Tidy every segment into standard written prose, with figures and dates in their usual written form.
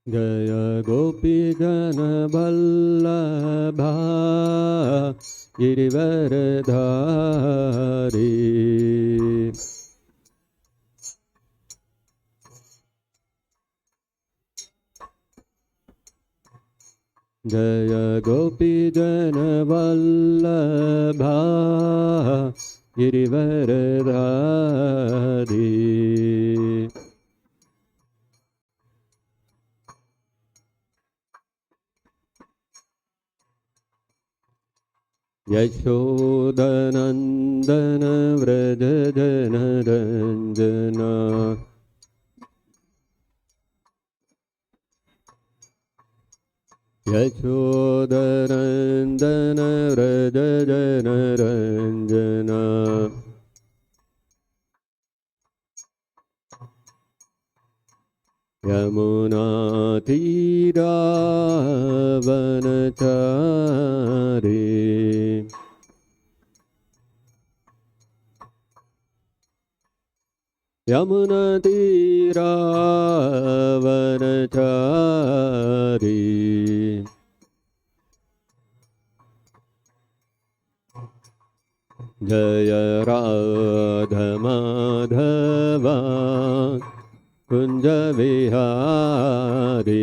जय गोपी जन वल्लभा गिरिवरधारी। जय गोपी जन वल्लभा गिरिवरधारी। यशोदनन्दन व्रज जनरञ्जना। यशोदनन्दन व्रज जनरञ्जना। यमुनातीरावनचारी। यमुनातीरावनचारी। जय राधमाधवा कुंज विहारी।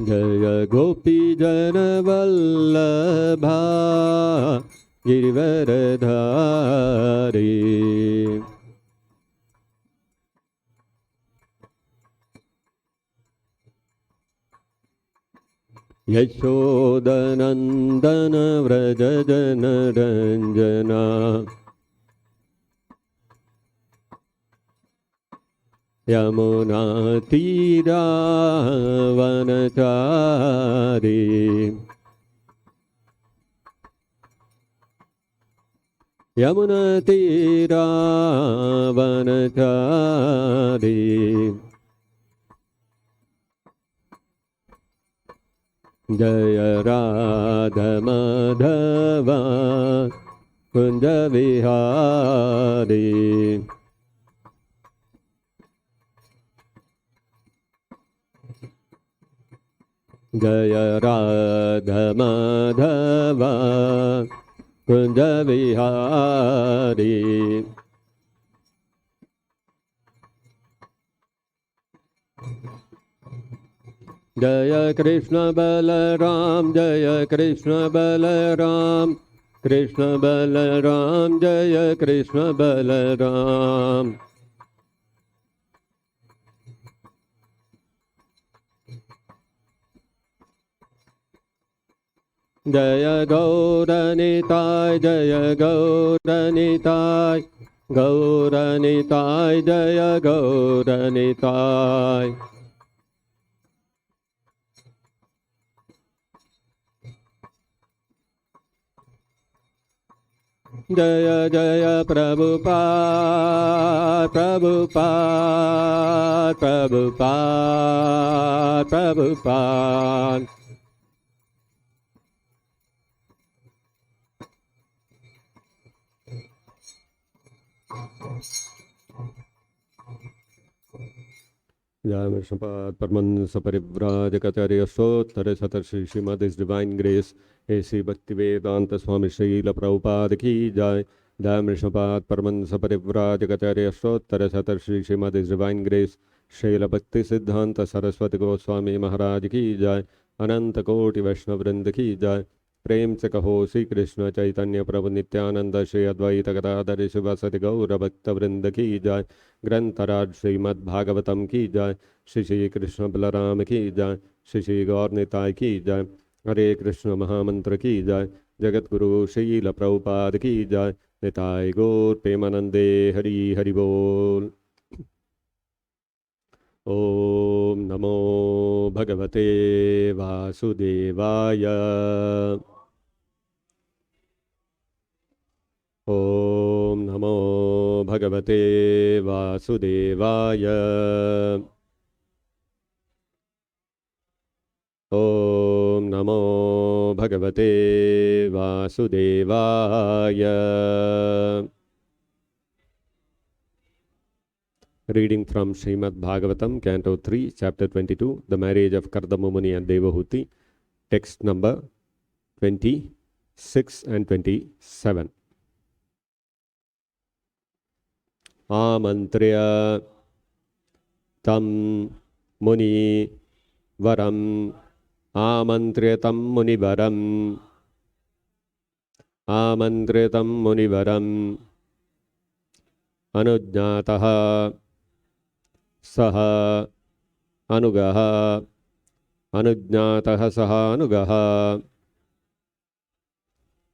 जय गोपी जन वल्लभा गिरिवरधारी। यशोदनन्दन व्रज जनरञ्जना। यमुनातीरावनचारी। यमुनातीरावनचारी। जय राधमाधवा कुंज विहारी। जय राधमाधवा कुंज विहारी। जय कृष्ण बलराम जय कृष्ण बलराम। कृष्ण बलराम जय कृष्ण बलराम। जय गौरनिताय जय गौरनिताय। गौरनिताय जय गौरनिताय। जय जय प्रभुपाद प्रभुपाद प्रभुपाद प्रभुपाद। जय विष्णुपाद परमहंस परिव्राजकाचार्य स्तोत्र सतर्षि श्रीमद इस डिवाइन ग्रेस ऐसी भक्ति वेदांत स्वामी श्रील प्रभुपाद की जय। जय विष्णुपाद परमहंस परिव्राजकाचार्य स्तोत्र सतर्षि श्रीमद इस डिवाइन ग्रेस श्रील भक्ति सिद्धांत सरस्वती गोस्वामी महाराज की जय। अनंत कोटि वैष्णव वृंद की जय। प्रेम से कहो श्री कृष्ण चैतन्य प्रभु नित्यानंद श्री अद्वैत गदाधर शिवासदि गौर भक्त वृंद की जय। ग्रंथराज श्रीमद्-भागवतम की जय। श्री श्री कृष्ण बलराम की जय। श्री श्री गौर निताय की जय। हरे कृष्ण महामंत्र की जय। जगत गुरु श्रील प्रभुपाद की जय। निताय गौर प्रेमानंदे हरि हरि बोल। ओम नमो भगवते वासुदेवाय। ओम नमो भगवते वासुदेवाय। ओम नमो Bhagavate Vasudevaya. Reading from Srimad-Bhagavatam, Canto 3, Chapter 22, The Marriage of Kardama Muni and Devahuti, text number 26 and 27. Amantriya tam muni varam, amantriyatam muni varam, amantriyatam muni varam, anujnataha saha anugaha, anujnataha saha anugaha,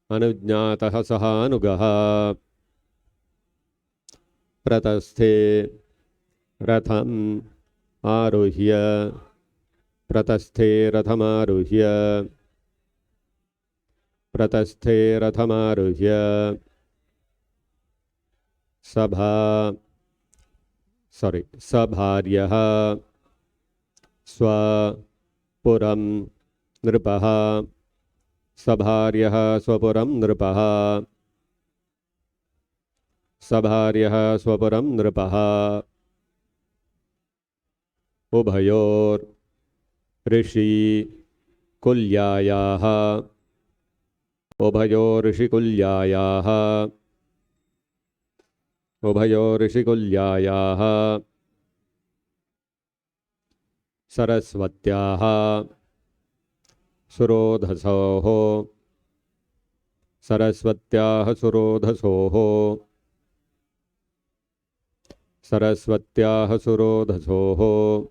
anujnataha saha anugaha, pratasthe ratham aruhya, pratasthe ratham aruhya, pratasthe ratham aruhya, sabharyaha swa puram nripaha, sabharyaha swapuram nripaha, sabharyaha swapuram nripaha, ubhayor rishi kulyayaha, ubhayor rishi kulyayaha, ubhayor rishi kulyayaha, sarasvatyaha surodhasoho, sarasvatyaha surodhasoho, sarasvatyaha surodhasoho,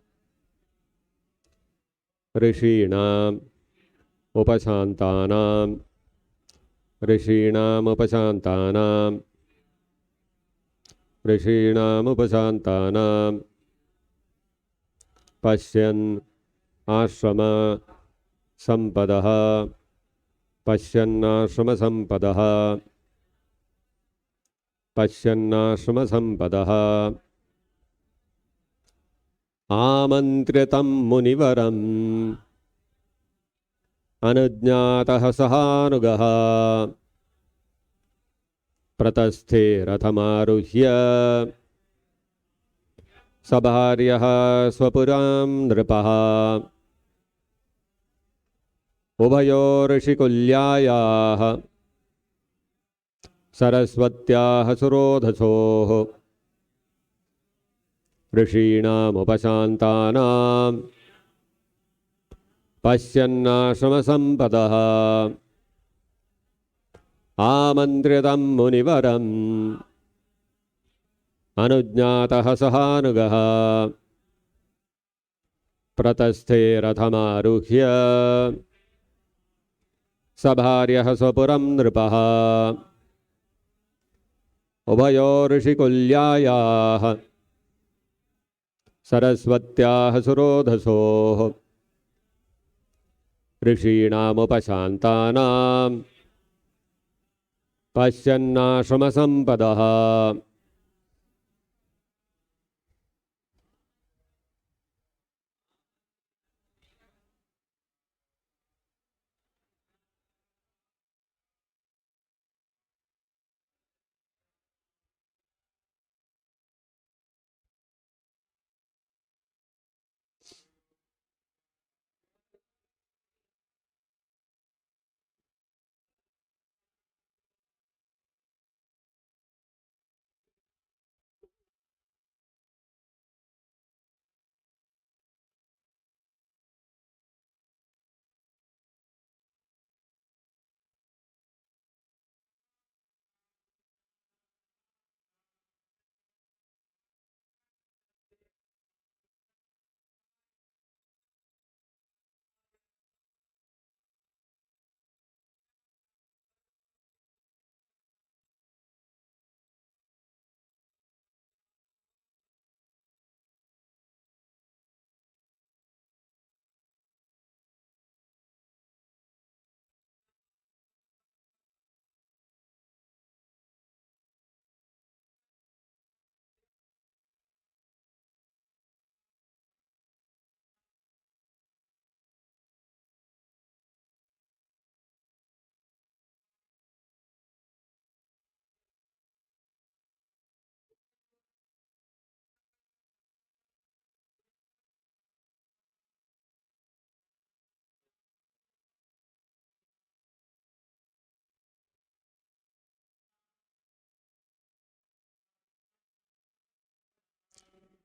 rishinam upashantanam, rishinam upashantanam, rishinam upashantanam, pashyan ashrama sampadaha, pashyan ashrama sampadaha, pashyan ashrama sampadaha, आमन्त्रितं मुनिवरं अनुज्ञातः सहानुगः प्रतस्थे रथमारुह्य सभार्यः स्वपुरां नृपः उभयोर्षिकुल्यायाः सरस्वत्याः सुरोधसोः ऋषीणामुपशान्तानां पश्यन्नाश्रमसम्पदः आमन्त्रितं मुनिवरम् अनुज्ञातः सहानुगः प्रतस्थे रथमारुह्य सभार्यः स्वपुरं नृपः उभयोर्षिकुल्यायाः सरस्वत्याः सुरोधसोः ऋषीणामुपशान्तानां पश्यन्नाश्रमसम्पदः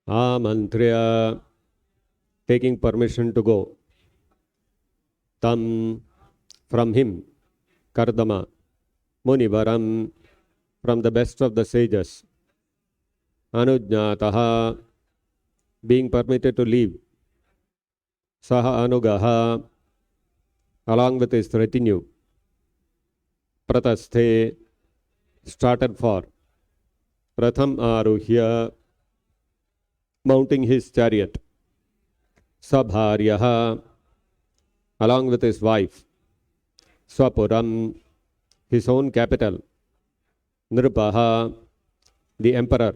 Amantriya, taking permission to go. Tam, from him, Kardama, Munivaram, from the best of the sages. Anujnataha, being permitted to leave. Saha Anugaha, along with his retinue. Pratasthe, started for. Pratham Aruhya, mounting his chariot. Sabharyaha, along with his wife. Swapuram, his own capital. Nripaha, the emperor.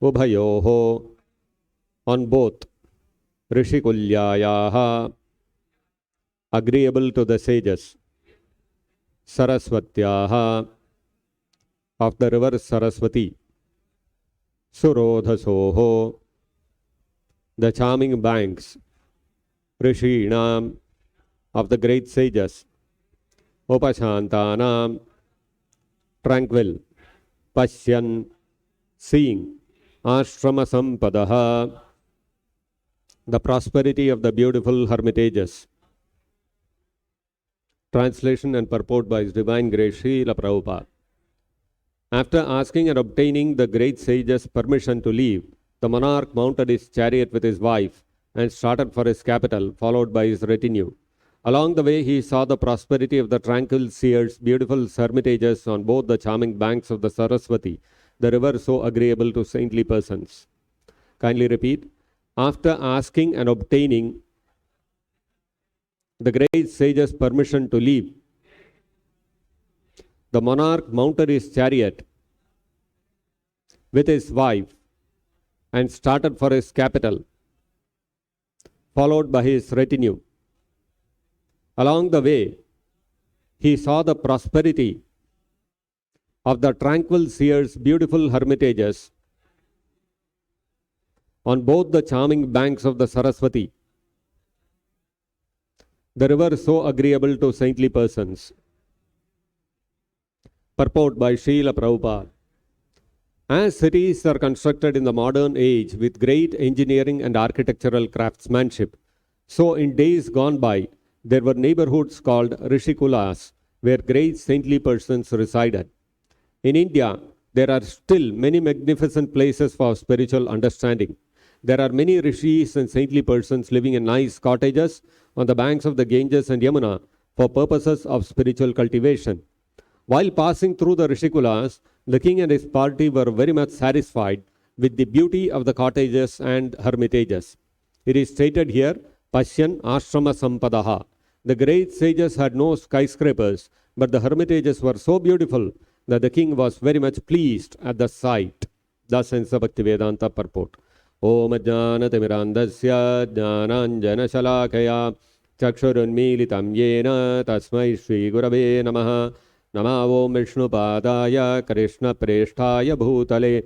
Ubhayoho, on both. Rishikulyayaha, agreeable to the sages. Saraswatyaha, of the river Saraswati. Surodhasoho, the charming banks. Rishinam, of the great sages. Upashantanam, tranquil. Pashyan, seeing. Ashrama sampadaha, the prosperity of the beautiful hermitages. Translation and purport by His Divine Grace Srila Prabhupada. After asking and obtaining the great sage's permission to leave, the monarch mounted his chariot with his wife and started for his capital, followed by his retinue. Along the way, he saw the prosperity of the tranquil seers, beautiful hermitages on both the charming banks of the Saraswati, the river so agreeable to saintly persons. Kindly repeat. After asking and obtaining the great sage's permission to leave, the monarch mounted his chariot with his wife and started for his capital, followed by his retinue. Along the way, he saw the prosperity of the tranquil seers' beautiful hermitages on both the charming banks of the Saraswati, the river so agreeable to saintly persons. Purport by Srila Prabhupada. As cities are constructed in the modern age with great engineering and architectural craftsmanship, so in days gone by, there were neighborhoods called Rishikulas, where great saintly persons resided. In India, there are still many magnificent places for spiritual understanding. There are many rishis and saintly persons living in nice cottages on the banks of the Ganges and Yamuna for purposes of spiritual cultivation. While passing through the Rishikulas, the king and his party were very much satisfied with the beauty of the cottages and hermitages. It is stated here, Pashyan Ashrama Sampadaha. The great sages had no skyscrapers, but the hermitages were so beautiful that the king was very much pleased at the sight. Thus ends the Bhaktivedanta purport. Om Jnanatimmirandasya Jnananjana Chakshurunmilitam Yena Tasmai Shri Gurave Namaha. Nama Om Vishnupadaya Krishna Preshtaya Bhutale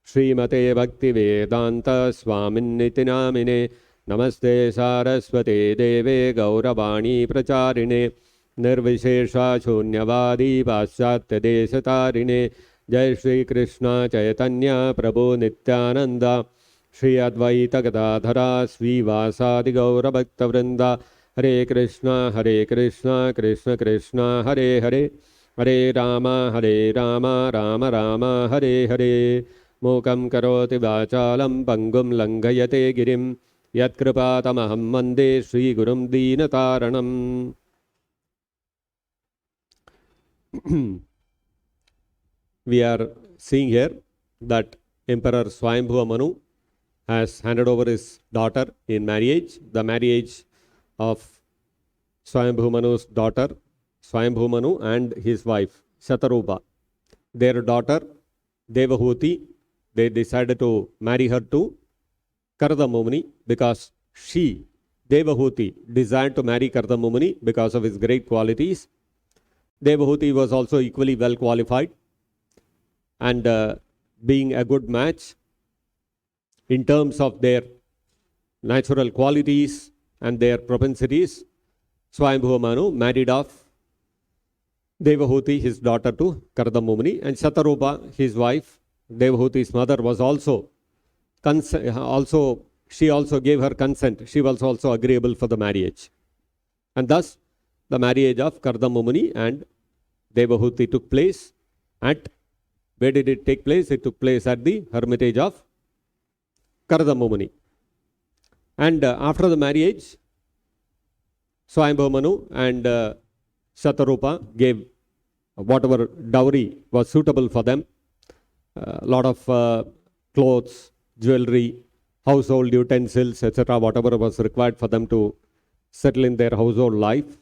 Srimate Bhaktivedanta Swaminiti Namine Namaste Saraswate Deve Gauravani Pracharine Nirvishesha Shunyavadi Paschatya Deshatarine Jai Shri Krishna Chaitanya Prabhu Nityananda Shri Advaita Gadadhara Srivasadi Gaura Bhakta Vrinda Hare Krishna Krishna Krishna Hare Hare Hare Rama Rama Rama Hare Hare Mukam Karoti Vachalam Pangum Langayate Girim Yat Kripatamaham Mande Shri Gurum Deenataranam. We are seeing here that Emperor Swayambhuva Manu has handed over his daughter in marriage. The marriage of Swayambhuva Manu's daughter, Swayambhuva Manu, and his wife, Shatarupa. Their daughter, Devahuti, they decided to marry her to Kardamumuni because she, Devahuti, desired to marry Kardamumuni because of his great qualities. Devahuti was also equally well qualified, and being a good match in terms of their natural qualities and their propensities, Swayambhuva Manu married off Devahuti, his daughter, to Kardamumuni, and Shatarupa, his wife, Devahuti's mother, was also she also gave her consent. She was also agreeable for the marriage. And thus, the marriage of Kardama Muni and Devahuti took place at, where did it take place? It took place at the hermitage of Kardama Muni. And after the marriage, Swayambhu Manu and Shatarupa gave whatever dowry was suitable for them. A lot of clothes, jewelry, household utensils, etc., whatever was required for them to settle in their household life.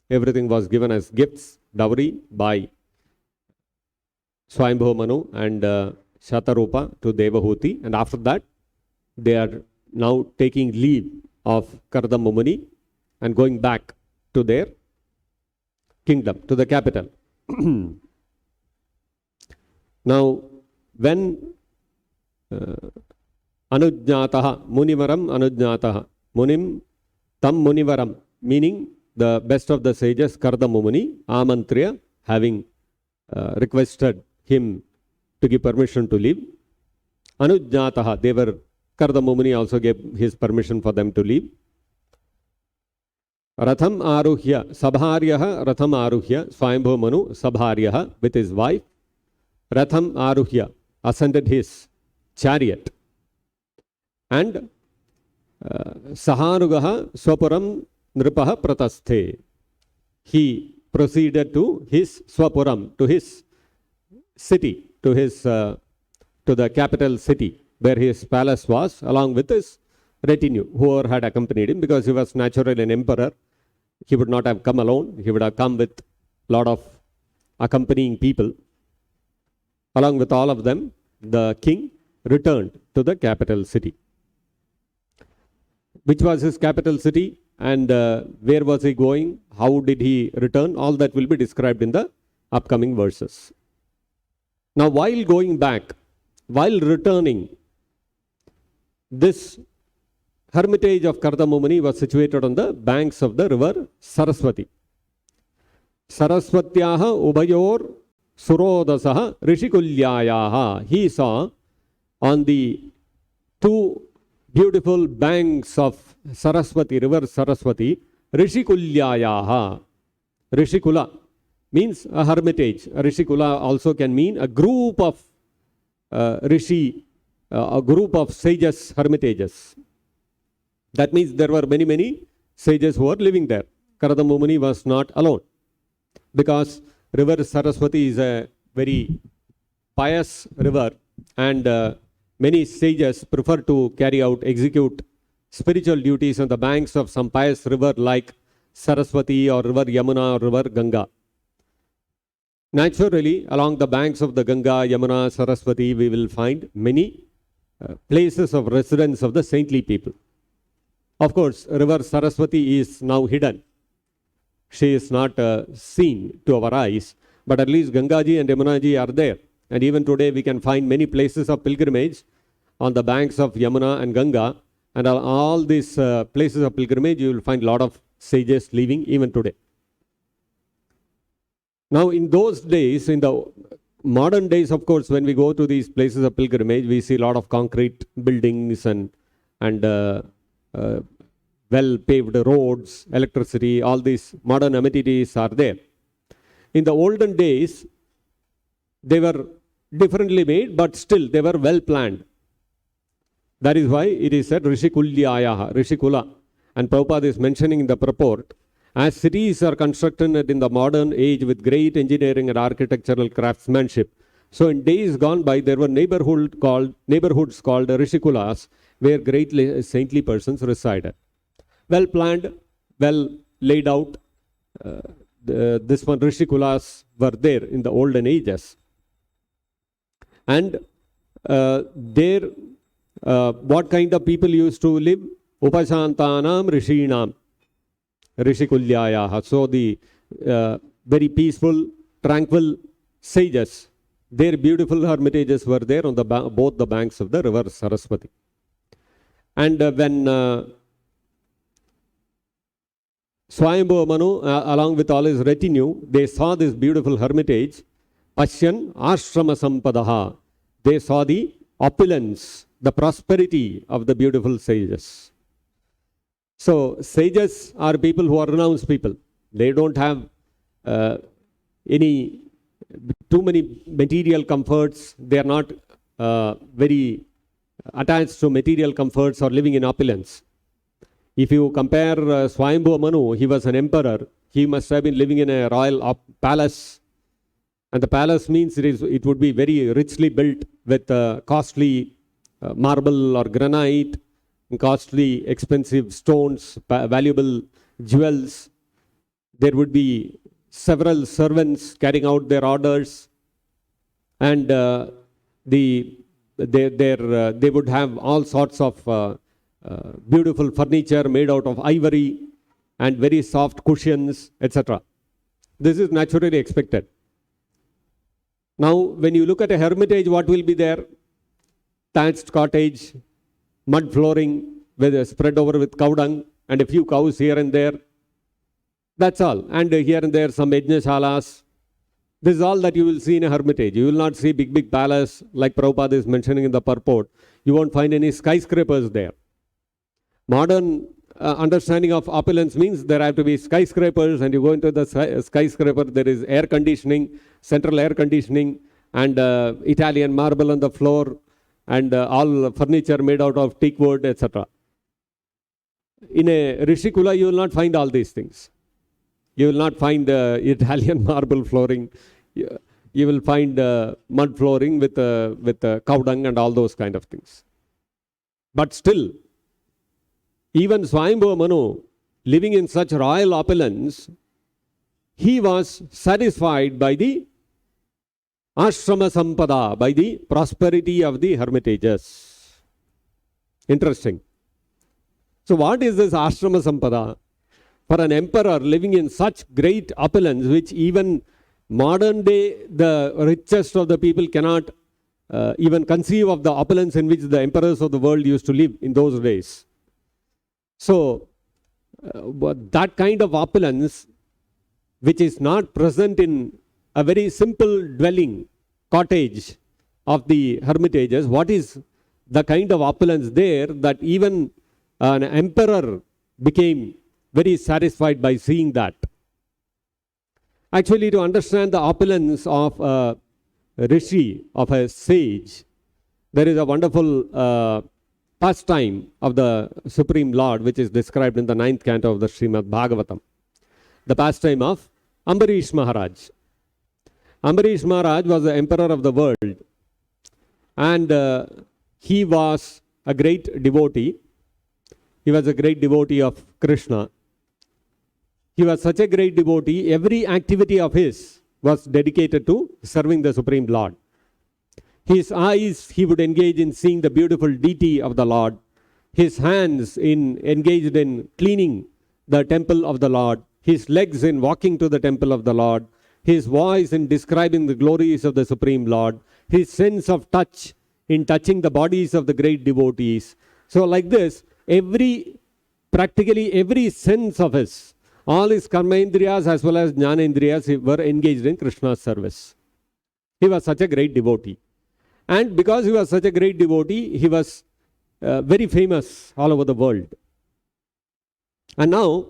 Everything was given as gifts, dowry, by Swayambhu Manu and Shatarupa to Devahuti. And after that, they are now taking leave of Kardama Muni and going back to their kingdom, to the capital. Now, when Anujnataha, Munivaram Anujnataha, Munim Tam Munivaram, meaning the best of the sages, Kardama Muni, Amantriya, having requested him to give permission to leave. Anujnataha, Kardama Muni also gave his permission for them to leave. Ratham Aruhya, Sabharyaha Ratham Aruhya, Swayambhu Manu, Sabharyaha, with his wife, Ratham Aruhya, ascended his chariot. And Saharugaha Swapuram Nripaha Pratasthe. He proceeded to his Swapuram, to his city, to the capital city, where his palace was, along with his retinue, whoever had accompanied him, because he was naturally an emperor. He would not have come alone. He would have come with a lot of accompanying people. Along with all of them, the king returned to the capital city. Which was his capital city, and where was he going? How did he return? All that will be described in the upcoming verses. Now, while going back, while returning, this hermitage of Kardama Muni was situated on the banks of the river Saraswati. Saraswatyaha ubayor surodasaha rishikulyayaha. He saw on the two beautiful banks of Saraswati, river Saraswati, Rishikulyayaha. Rishikula means a hermitage. Rishikula also can mean a group of a group of sages, hermitages. That means there were many sages who were living there. Kardama Muni was not alone, because river Saraswati is a very pious river, and many sages prefer to execute spiritual duties on the banks of some pious river like Saraswati or river Yamuna or river Ganga. Naturally, along the banks of the Ganga, Yamuna, Saraswati, we will find many places of residence of the saintly people. Of course, river Saraswati is now hidden. She is not seen to our eyes, but at least Gangaji and Yamunaji are there. And even today we can find many places of pilgrimage on the banks of Yamuna and Ganga. And all these places of pilgrimage, you will find a lot of sages living even today. Now, in those days, in the modern days, of course, when we go to these places of pilgrimage, we see a lot of concrete buildings and well-paved roads, electricity, all these modern amenities are there. In the olden days, they were differently made, but still they were well planned. That is why it is said Rishikulyayaha, Rishikula. And Prabhupada is mentioning in the purport, as cities are constructed in the modern age with great engineering and architectural craftsmanship, so in days gone by there were neighborhoods called Rishikulas, where great saintly persons resided. Well planned, well laid out. This one Rishikulas were there in the olden ages. And there, what kind of people used to live? Upashantanam Rishinam, Rishikulyayaha. So the very peaceful, tranquil sages, their beautiful hermitages were there on the both the banks of the river Saraswati. And when Swayambhu Manu, along with all his retinue, they saw this beautiful hermitage, Pashyan Ashrama Sampadaha. They saw the opulence, the prosperity of the beautiful sages. So sages are people who are renounced people. They don't have any too many material comforts. They are not very attached to material comforts or living in opulence. If you compare Swayambhuva Manu, he was an emperor. He must have been living in a royal palace. And the palace means it would be very richly built with costly marble or granite, costly expensive stones, valuable jewels. There would be several servants carrying out their orders, and they would have all sorts of beautiful furniture made out of ivory and very soft cushions, etc. This is naturally expected. Now, when you look at a hermitage, what will be there? Thatched cottage, mud flooring spread over with cow dung, and a few cows here and there. That's all. And here and there some yajna-shalas. This is all that you will see in a hermitage. You will not see big palace like Prabhupada is mentioning in the purport. You won't find any skyscrapers there. Modern understanding of opulence means there have to be skyscrapers, and you go into the skyscraper, there is air conditioning, central air conditioning, and Italian marble on the floor, and all furniture made out of teak wood, etc. In a Rishikula, you will not find all these things. You will not find Italian marble flooring. You will find mud flooring with cow dung and all those kind of things. But still, even Swayambhuva Manu, living in such royal opulence, he was satisfied by the ashrama sampada, by the prosperity of the hermitages. Interesting. So what is this ashrama sampada? For an emperor living in such great opulence, which even modern day the richest of the people cannot even conceive of the opulence in which the emperors of the world used to live in those days. So that kind of opulence, which is not present in a very simple dwelling, cottage of the hermitages, what is the kind of opulence there that even an emperor became very satisfied by seeing that? Actually, to understand the opulence of a rishi, of a sage, there is a wonderful pastime of the Supreme Lord, which is described in the 9th canto of the Srimad-Bhagavatam. The pastime of Ambarish Maharaj. Ambarish Maharaj was the emperor of the world, and he was a great devotee. He was a great devotee of Krishna. He was such a great devotee, every activity of his was dedicated to serving the Supreme Lord. His eyes, he would engage in seeing the beautiful deity of the Lord. His hands engaged in cleaning the temple of the Lord. His legs in walking to the temple of the Lord. His voice in describing the glories of the Supreme Lord. His sense of touch in touching the bodies of the great devotees. So like this, practically every sense of his, all his karma-indriyas as well as jnana-indriyas were engaged in Krishna's service. He was such a great devotee. And because he was such a great devotee, he was very famous all over the world. And now,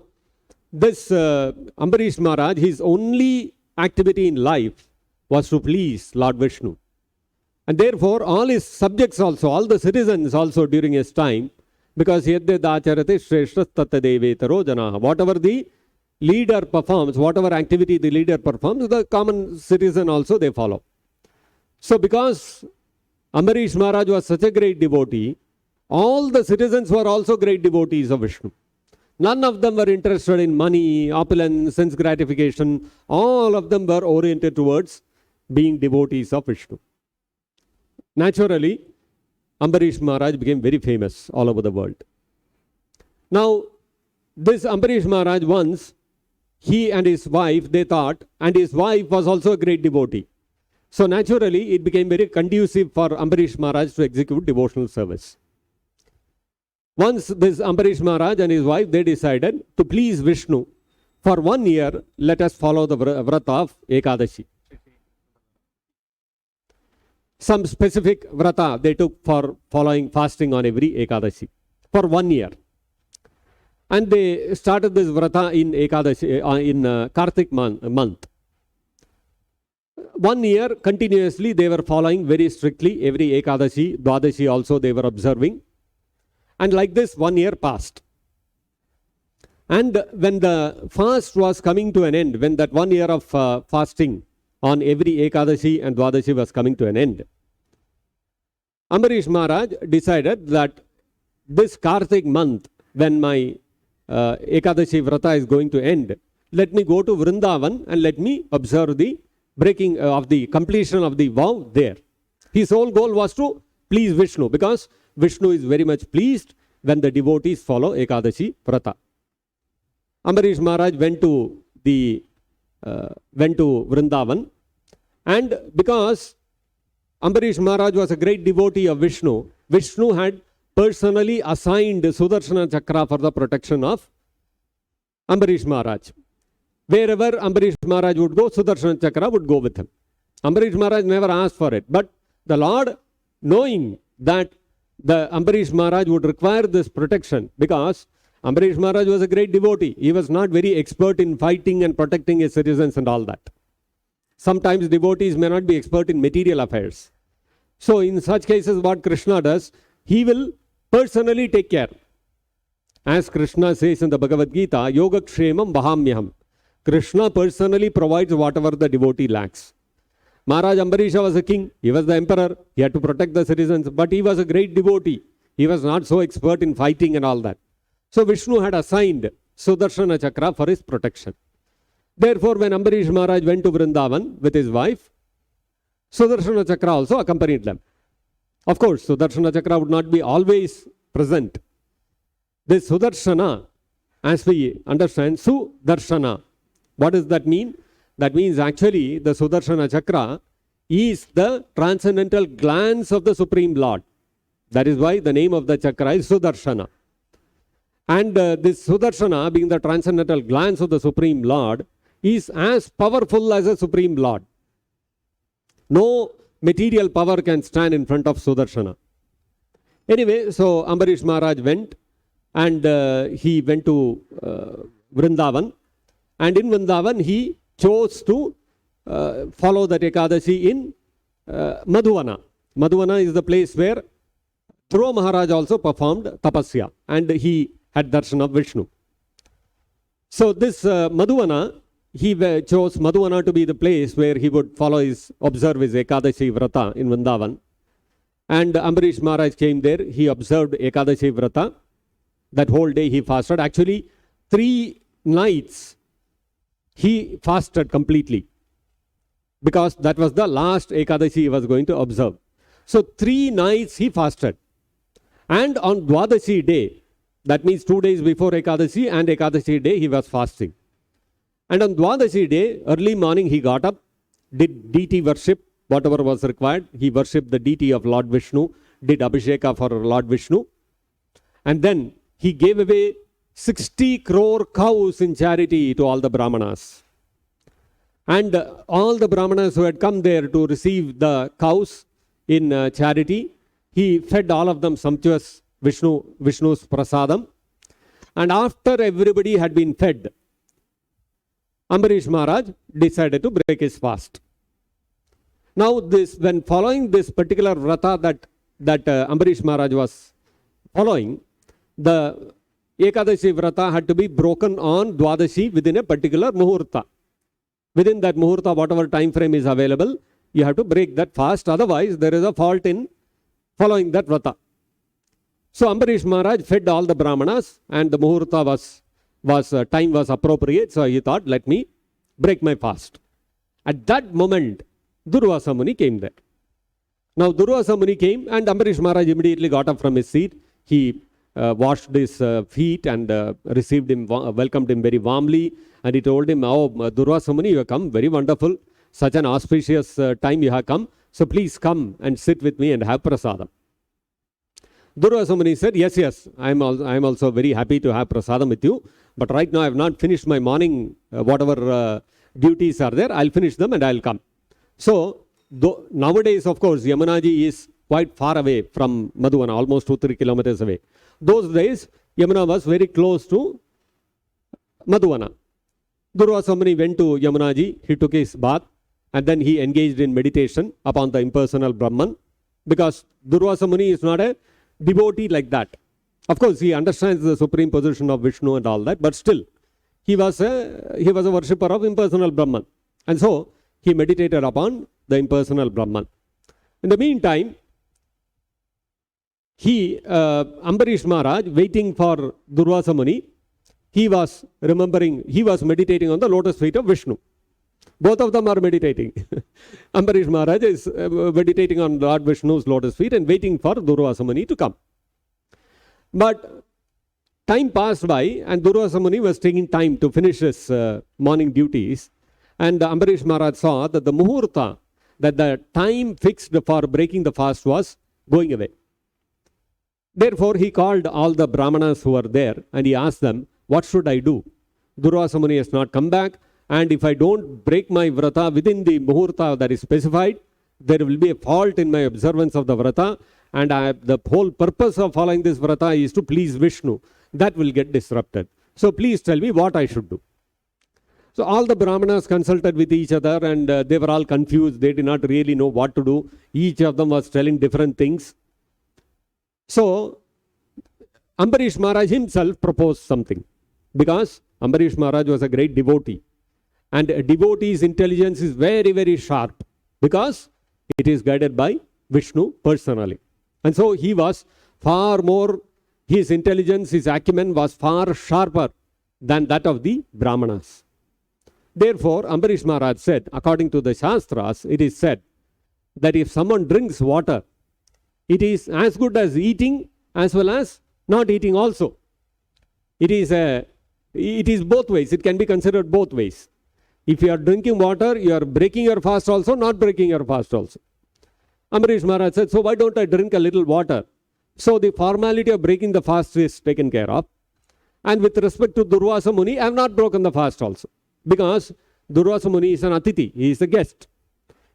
this Ambarish Maharaj, his only activity in life was to please Lord Vishnu. And therefore, all his subjects also, all the citizens also during his time, because whatever the leader performs, whatever activity the leader performs, the common citizen also they follow. So because Ambarish Maharaj was such a great devotee, all the citizens were also great devotees of Vishnu. None of them were interested in money, opulence, sense gratification. All of them were oriented towards being devotees of Vishnu. Naturally, Ambarish Maharaj became very famous all over the world. Now, this Ambarish Maharaj once, he and his wife, they thought, and his wife was also a great devotee. So naturally, it became very conducive for Ambarish Maharaj to execute devotional service. Once this Ambarish Maharaj and his wife, they decided to please Vishnu. For 1 year, let us follow the vrata of Ekadashi. some specific vrata they took for following fasting on every Ekadashi for 1 year. And they started this vrata in Ekadashi, in Kartik month. 1 year continuously they were following very strictly every Ekadashi, Dwadashi also they were observing. And like this 1 year passed. And when the fast was coming to an end, when that 1 year of fasting on every Ekadashi and Dwadashi was coming to an end, Ambarish Maharaj decided that this Kartik month, when my Ekadashi Vrata is going to end, let me go to Vrindavan and let me observe the breaking of the completion of the vow there. His whole goal was to please Vishnu, because Vishnu is very much pleased when the devotees follow Ekadashi Vrata. Ambarish Maharaj went to Vrindavan, and because Ambarish Maharaj was a great devotee of Vishnu, Vishnu had personally assigned Sudarshana Chakra for the protection of Ambarish Maharaj. Wherever Ambarish Maharaj would go, Sudarshana Chakra would go with him. Ambarish Maharaj never asked for it, but the Lord, knowing that the Ambarish Maharaj would require this protection, because Ambarish Maharaj was a great devotee. He was not very expert in fighting and protecting his citizens and all that. Sometimes devotees may not be expert in material affairs. So in such cases, what Krishna does, he will personally take care. As Krishna says in the Bhagavad-gita, Yoga Kshemam Vahamyaham. Krishna personally provides whatever the devotee lacks. Maharaj Ambarisha was a king. He was the emperor. He had to protect the citizens. But he was a great devotee. He was not so expert in fighting and all that. So Vishnu had assigned Sudarshana Chakra for his protection. Therefore, when Ambarish Maharaj went to Vrindavan with his wife, Sudarshana Chakra also accompanied them. Of course, Sudarshana Chakra would not be always present. This Sudarshana, as we understand, Sudarshana, what does that mean? That means actually the Sudarshana Chakra is the transcendental glance of the Supreme Lord. That is why the name of the Chakra is Sudarshana. And this Sudarshana, being the transcendental glance of the Supreme Lord, is as powerful as a Supreme Lord. No material power can stand in front of Sudarshana. Anyway, so Ambarish Maharaj went, and he went to Vrindavan. And in Vrindavan, he chose to follow the Ekadashi in Madhuvana. Madhuvana is the place where Dhruva Maharaj also performed tapasya, and he had darshan of Vishnu. So this Madhuvana, he chose Madhuvana to be the place where he would observe his Ekadashi Vrata in Vrindavan. And Ambarish Maharaj came there, he observed Ekadashi Vrata. That whole day he fasted. Actually, 3 nights he fasted completely, because that was the last Ekadashi he was going to observe. So 3 nights he fasted. And on Dwadashi day, that means 2 days before Ekadashi and Ekadashi day, he was fasting. And on Dwadashi day, early morning he got up, did deity worship, whatever was required. He worshipped the deity of Lord Vishnu, did Abhisheka for Lord Vishnu. And then he gave away 60 crore cows in charity to all the Brahmanas. And all the Brahmanas who had come there to receive the cows in charity, he fed all of them sumptuous Vishnu's prasadam. And after everybody had been fed, Ambarish Maharaj decided to break his fast. Now when following this particular vrata that Ambarish Maharaj was following, the Ekadashi Vrata had to be broken on Dwadashi within a particular Muhurta. Within that Muhurta, whatever time frame is available, you have to break that fast. Otherwise, there is a fault in following that Vrata. So Ambarish Maharaj fed all the Brahmanas, and the Muhurta time was appropriate. So he thought, let me break my fast. At that moment, Durvasa Muni came there. Now Durvasa Muni came, and Ambarish Maharaj immediately got up from his seat. He washed his feet and received him, welcomed him very warmly. And he told him, oh, Durvasa Muni, you have come, very wonderful. Such an auspicious time you have come. So please come and sit with me and have prasadam. Durvasa Muni said, yes, I am also very happy to have prasadam with you. But right now I have not finished my morning, whatever duties are there. I'll finish them and I'll come. So Though nowadays, of course, Yamunaji is quite far away from Madhuvana, almost 2-3 kilometers away. Those days, Yamuna was very close to Madhuvana. Durvasa Muni went to Yamunaji, he took his bath, and then he engaged in meditation upon the impersonal Brahman, because Durvasa Muni is not a devotee like that. Of course, he understands the supreme position of Vishnu and all that, but still, he was a worshipper of impersonal Brahman. And so, he meditated upon the impersonal Brahman. In the meantime, Ambarish Maharaj, waiting for Durvasa Muni, he was meditating on the lotus feet of Vishnu. Both of them are meditating. Ambarish Maharaj is meditating on Lord Vishnu's lotus feet and waiting for Durvasa Muni to come. But time passed by and Durvasa Muni was taking time to finish his morning duties. And Ambarish Maharaj saw that the muhurta, that the time fixed for breaking the fast was going away. Therefore, he called all the Brahmanas who were there and he asked them, what should I do? Durvasa Muni has not come back, and if I don't break my vrata within the muhurta that is specified, there will be a fault in my observance of the vrata, and the whole purpose of following this vrata is to please Vishnu. That will get disrupted. So please tell me what I should do. So all the Brahmanas consulted with each other and they were all confused. They did not really know what to do. Each of them was telling different things. So Ambarish Maharaj himself proposed something, because Ambarish Maharaj was a great devotee. And a devotee's intelligence is very, very sharp, because it is guided by Vishnu personally. And so he was far more, his intelligence, his acumen was far sharper than that of the Brahmanas. Therefore, Ambarish Maharaj said, according to the Shastras, it is said that if someone drinks water, it is as good as eating as well as not eating also. It is both ways. It can be considered both ways. If you are drinking water, you are breaking your fast also, not breaking your fast also. Ambarish Maharaj said, so why don't I drink a little water? So the formality of breaking the fast is taken care of. And with respect to Durvasa Muni, I have not broken the fast also. Because Durvasa Muni is an atiti, he is a guest.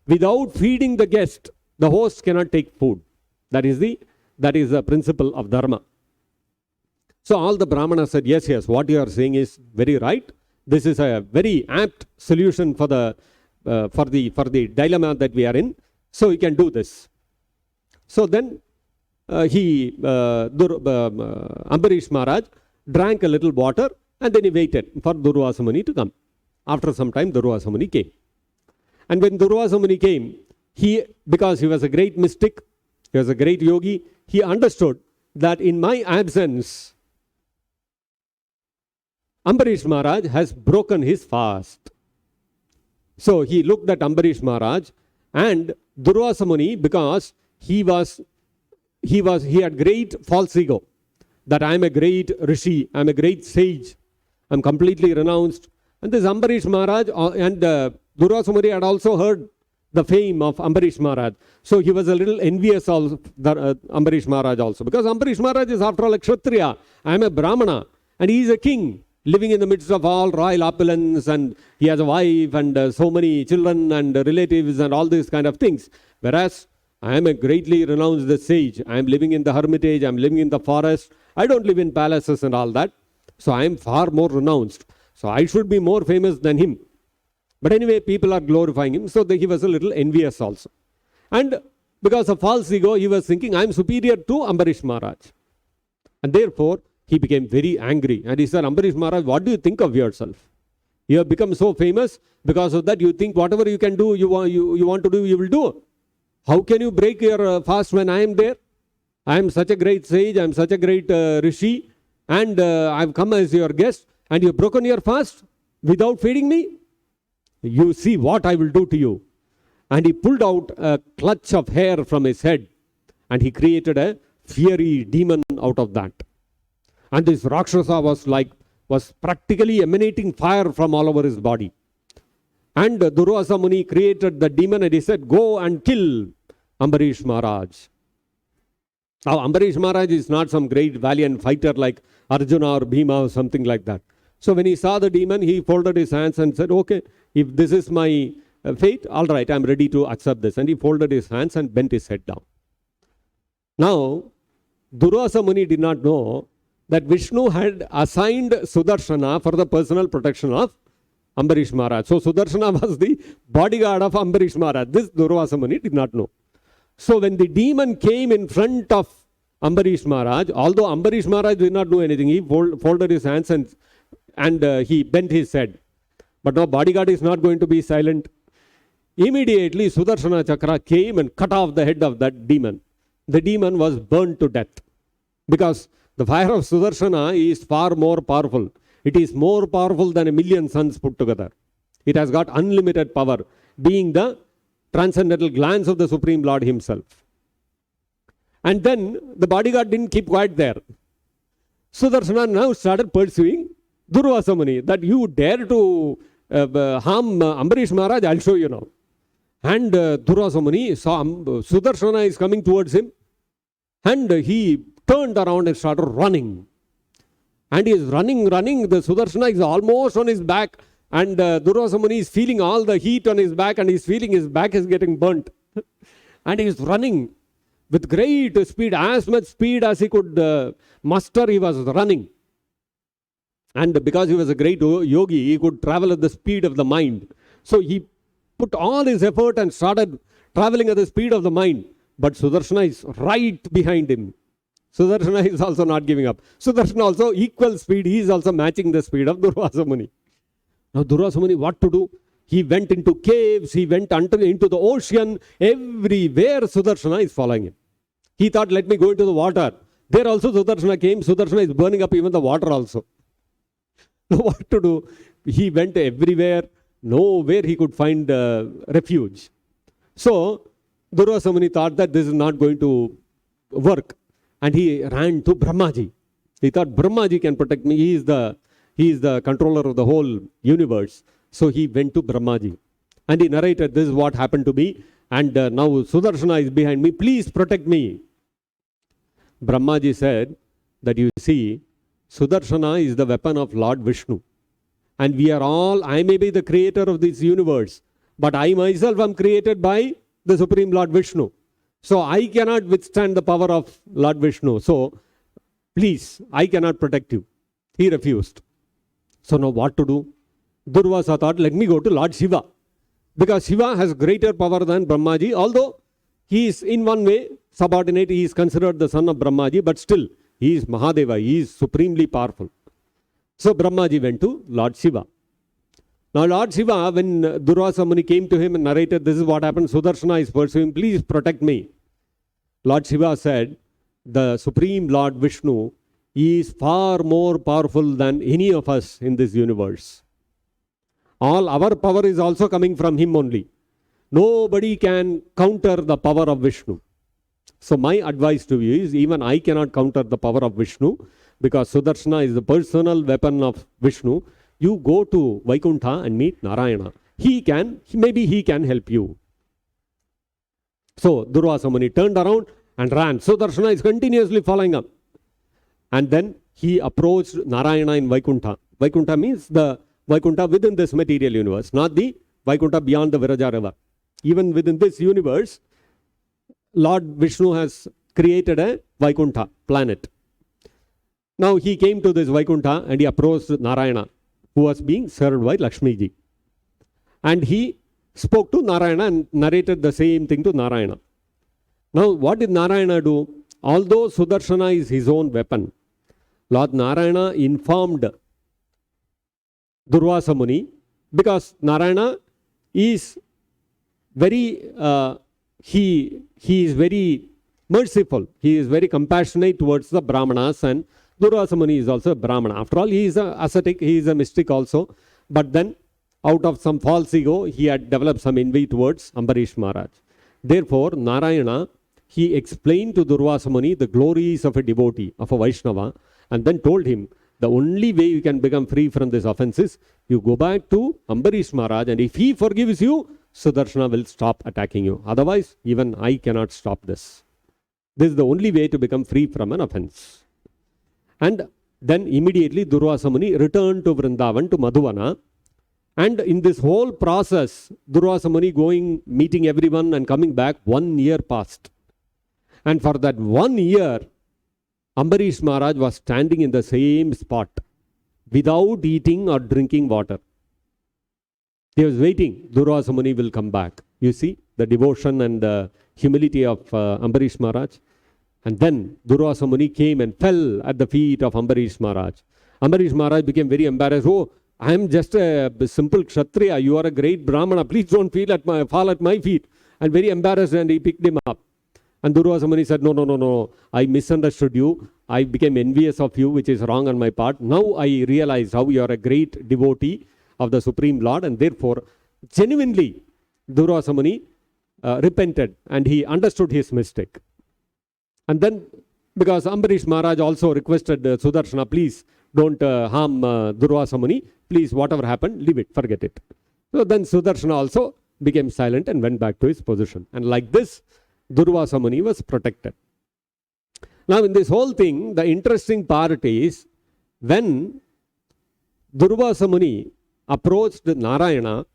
Without feeding the guest, the host cannot take food. That is the principle of dharma. So all the Brahmanas said, yes, what you are saying is very right. This is a very apt solution for the dilemma that we are in. So we can do this. So then Ambarish Maharaj drank a little water and then he waited for Durvasa Muni to come. After some time, Durvasa Muni came. And when Durvasa Muni came, because he was a great mystic, he was a great yogi, he understood that in my absence, Ambarish Maharaj has broken his fast. So he looked at Ambarish Maharaj and Durvasa Muni, because he had great false ego, that I am a great rishi, I am a great sage, I am completely renounced. And this Ambarish Maharaj and Durvasa Muni had also heard the fame of Ambarish Maharaj. So he was a little envious of Ambarish Maharaj also, because Ambarish Maharaj is after all a Kshatriya, I am a Brahmana, and he is a king living in the midst of all royal opulence, and he has a wife and so many children and relatives and all these kind of things. Whereas I am a greatly renounced sage. I am living in the hermitage, I am living in the forest. I don't live in palaces and all that. So I am far more renounced. So I should be more famous than him. But anyway, people are glorifying him. So he was a little envious also. And because of false ego, he was thinking, I am superior to Ambarish Maharaj. And therefore, he became very angry. And he said, Ambarish Maharaj, what do you think of yourself? You have become so famous. Because of that, you think whatever you can do, you want to do, you will do. How can you break your fast when I am there? I am such a great sage, I am such a great rishi, and I have come as your guest, and you have broken your fast without feeding me? You see what I will do to you. And he pulled out a clutch of hair from his head, and he created a fiery demon out of that. And this Rakshasa was practically emanating fire from all over his body. And Durvasa Muni created the demon and he said, go and kill Ambarish Maharaj. Now Ambarish Maharaj is not some great valiant fighter like Arjuna or Bhima or something like that. So when he saw the demon, he folded his hands and said, okay, if this is my fate, all right, I'm ready to accept this. And he folded his hands and bent his head down. Now, Durvasa Muni did not know that Vishnu had assigned Sudarshana for the personal protection of Ambarish Maharaj. So Sudarshana was the bodyguard of Ambarish Maharaj. This Durvasa Muni did not know. So when the demon came in front of Ambarish Maharaj, although Ambarish Maharaj did not do anything, he folded his hands and he bent his head. But now bodyguard is not going to be silent. Immediately Sudarshana Chakra came and cut off the head of that demon. The demon was burned to death. Because the fire of Sudarshana is far more powerful. It is more powerful than 1,000,000 suns put together. It has got unlimited power, being the transcendental glance of the Supreme Lord himself. And then the bodyguard didn't keep quiet there. Sudarshana now started pursuing Durvasa Muni, that you dare to harm Ambarish Maharaj, I'll show you now. And Durvasa Muni saw Sudarshana is coming towards him, and he turned around and started running. And he is running. The Sudarshana is almost on his back, and Durvasa Muni is feeling all the heat on his back, and he's feeling his back is getting burnt. And he is running with great speed, as much speed as he could muster, he was running. And because he was a great yogi, he could travel at the speed of the mind. So he put all his effort and started traveling at the speed of the mind. But Sudarshana is right behind him. Sudarshana is also not giving up. Sudarshana also equal speed. He is also matching the speed of Durvasa Muni. Now Durvasa Muni, what to do? He went into caves. He went into the ocean. Everywhere Sudarshana is following him. He thought, let me go into the water. There also Sudarshana came. Sudarshana is burning up even the water also. Now what to do? He went everywhere. Nowhere he could find refuge. So Durvasa Muni thought that this is not going to work. And he ran to Brahmaji. He thought Brahmaji can protect me. He is the controller of the whole universe. So he went to Brahmaji. And he narrated, this is what happened to me. And now Sudarshana is behind me. Please protect me. Brahmaji said that, you see, Sudarshana is the weapon of Lord Vishnu. And we are all, I may be the creator of this universe, but I myself am created by the Supreme Lord Vishnu. So I cannot withstand the power of Lord Vishnu. So please, I cannot protect you. He refused. So now what to do? Durvasa thought, let me go to Lord Shiva. Because Shiva has greater power than Brahmaji, although he is in one way subordinate, he is considered the son of Brahmaji, but still he is Mahadeva, he is supremely powerful. So Brahmaji went to Lord Shiva. Now Lord Shiva, when Durvasa Muni came to him and narrated, this is what happened, Sudarshana is pursuing, please protect me. Lord Shiva said, the Supreme Lord Vishnu is far more powerful than any of us in this universe. All our power is also coming from him only. Nobody can counter the power of Vishnu. So my advice to you is, even I cannot counter the power of Vishnu, because Sudarshana is the personal weapon of Vishnu. You go to Vaikuntha and meet Narayana. Maybe he can help you. So Durvasa Muni turned around and ran. Sudarshana is continuously following up. And then he approached Narayana in Vaikuntha. Vaikuntha means the Vaikuntha within this material universe, not the Vaikuntha beyond the Viraja river. Even within this universe, Lord Vishnu has created a Vaikuntha planet. Now he came to this Vaikuntha and he approached Narayana, who was being served by Lakshmi ji. And he spoke to Narayana and narrated the same thing to Narayana. Now what did Narayana do? Although Sudarshana is his own weapon, Lord Narayana informed Durvasa Muni, because Narayana is very, he is very merciful. He is very compassionate towards the Brahmanas, and Durvasa Muni is also a Brahmana. After all, he is an ascetic, he is a mystic also. But then, out of some false ego, he had developed some envy towards Ambarish Maharaj. Therefore, Narayana, he explained to Durvasa Muni the glories of a devotee, of a Vaishnava, and then told him, the only way you can become free from this offense is, you go back to Ambarish Maharaj, and if he forgives you, Sudarshana will stop attacking you. Otherwise, even I cannot stop this. This is the only way to become free from an offense. And then immediately Durvasa Muni returned to Vrindavan, to Madhuvana, And in this whole process, Durvasa Muni going, meeting everyone and coming back, 1 year passed. And for that 1 year, Ambarish Maharaj was standing in the same spot without eating or drinking water. He was waiting, Durvasa Muni will come back. You see the devotion and the humility of Ambarish Maharaj. And then Durvasa Muni came and fell at the feet of Ambarish Maharaj. Ambarish Maharaj became very embarrassed. Oh, I am just a simple Kshatriya. You are a great Brahmana. Please don't fall at my feet. And very embarrassed, and he picked him up. And Durvasa Muni said, no. I misunderstood you. I became envious of you, which is wrong on my part. Now I realize how you are a great devotee of the Supreme Lord. And therefore, genuinely, Durvasa Muni repented and he understood his mistake. And then, because Ambarish Maharaj also requested Sudarshana, please don't harm Durvasa Muni. Please, whatever happened, leave it, forget it. So then Sudarshana also became silent and went back to his position. And like this, Durvasa Muni was protected. Now in this whole thing, the interesting part is, when Durvasa Muni approached Narayana,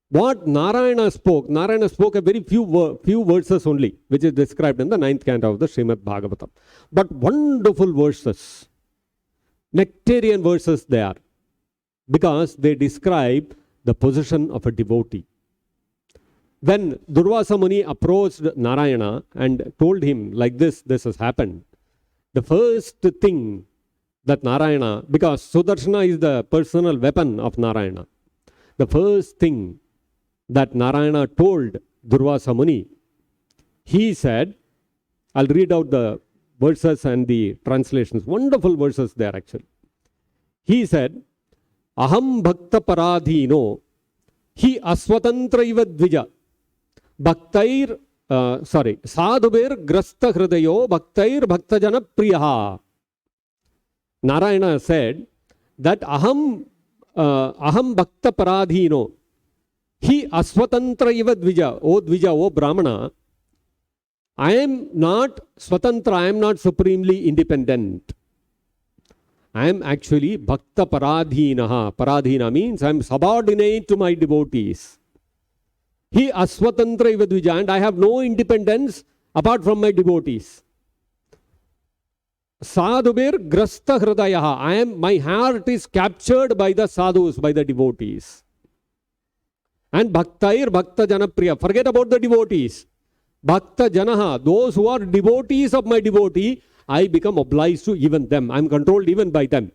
what Narayana spoke a very few verses only, which is described in the 9th canto of the Srimad-Bhagavatam. But wonderful verses, nectarian verses they are, because they describe the position of a devotee. When Durvasa Muni approached Narayana and told him like this has happened, the first thing that Narayana, because Sudarshana is the personal weapon of Narayana, the first thing that Narayana told Durvasa Muni, he said, I'll read out the verses and the translations, wonderful verses there actually. He said, Aham bhakta paradhino hi aswatantraiva dvija bhaktair sadhubir grasta hridayo bhaktair bhaktajana priyaha. Narayana said that aham bhakta paradhino hi aswatantraiva dvija, O Brahmana, I am not swatantra, I am not supremely independent. I am actually bhakta paradhinaha. Paradhina means I am subordinate to my devotees. He aswatantra ivadvija, and I have no independence apart from my devotees. Sadhubir grasta hridayaha. My heart is captured by the sadhus, by the devotees. And bhaktair bhakta janapriya. Forget about the devotees. Bhakta janaha, those who are devotees of my devotee, I become obliged to even them. I am controlled even by them.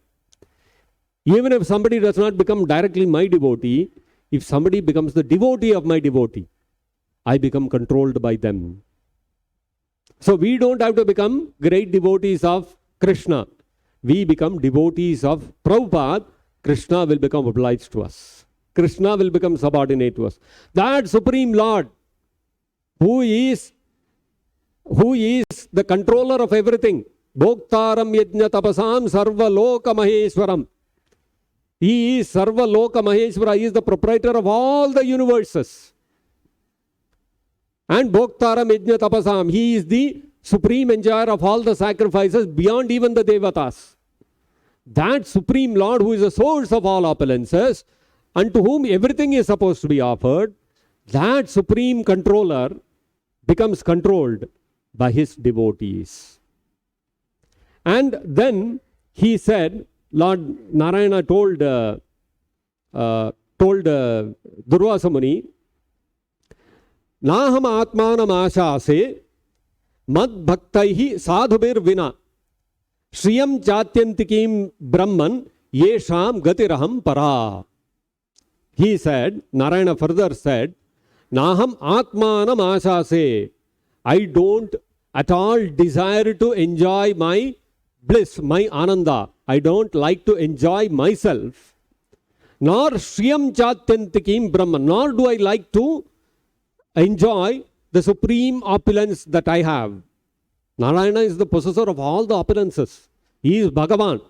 Even if somebody does not become directly my devotee, if somebody becomes the devotee of my devotee, I become controlled by them. So we don't have to become great devotees of Krishna. We become devotees of Prabhupada. Krishna will become obliged to us. Krishna will become subordinate to us. That Supreme Lord, who is the controller of everything. Bhoktaram yajna tapasam sarva loka maheshwaram. He is sarva loka maheshwara. He is the proprietor of all the universes. And Bhoktaram yajna tapasam. He is the supreme enjoyer of all the sacrifices beyond even the devatas. That Supreme Lord, who is the source of all opulences, unto whom everything is supposed to be offered, that supreme controller becomes controlled by his devotees. And then he said, Lord Narayana told Durvasa Muni, Naham atmanam ashase mad bhaktaihi sadhubir vina shriyam chatyantikim brahman yesham gatiraham para. He said, Narayana further said, Naham atmanam ashase. I don't at all desire to enjoy my bliss, my ananda. I don't like to enjoy myself. Nor shriyam chatyantikim brahman. Nor do I like to enjoy the supreme opulence that I have. Narayana is the possessor of all the opulences. He is Bhagavan.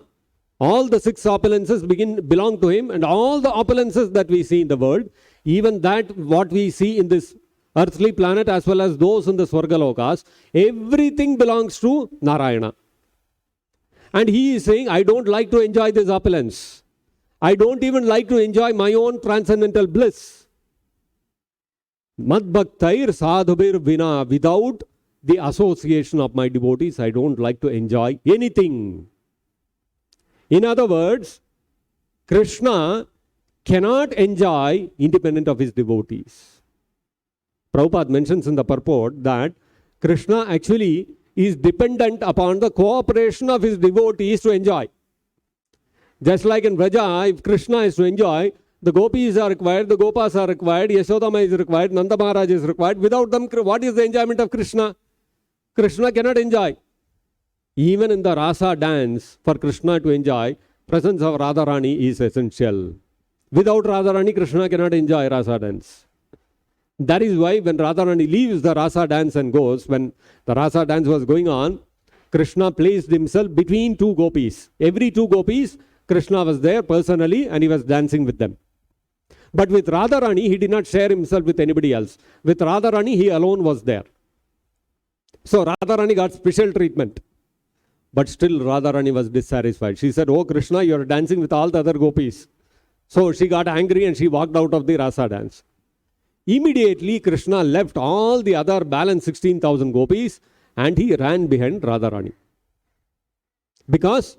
All the 6 opulences belong to him, and all the opulences that we see in the world, even that what we see in this earthly planet as well as those in the Swargalokas, everything belongs to Narayana. And he is saying, I don't like to enjoy this opulence. I don't even like to enjoy my own transcendental bliss. Mad bhaktair sadhubir vina, without the association of my devotees, I don't like to enjoy anything. In other words, Krishna cannot enjoy independent of his devotees. Prabhupada mentions in the purport that Krishna actually is dependent upon the cooperation of his devotees to enjoy. Just like in Vraja, if Krishna is to enjoy, the gopis are required, the gopas are required, Yashodama is required, Nanda Maharaj is required. Without them, what is the enjoyment of Krishna? Krishna cannot enjoy. Even in the rasa dance, for Krishna to enjoy, presence of Radharani is essential. Without Radharani, Krishna cannot enjoy rasa dance. That is why when Radharani leaves the rasa dance and goes, when the rasa dance was going on, Krishna placed himself between two gopis. Every two gopis, Krishna was there personally and he was dancing with them. But with Radharani, he did not share himself with anybody else. With Radharani, he alone was there. So Radharani got special treatment. But still Radharani was dissatisfied. She said, "Oh Krishna, you are dancing with all the other gopis." So she got angry and she walked out of the rasa dance. Immediately Krishna left all the other balanced 16,000 gopis and he ran behind Radharani. Because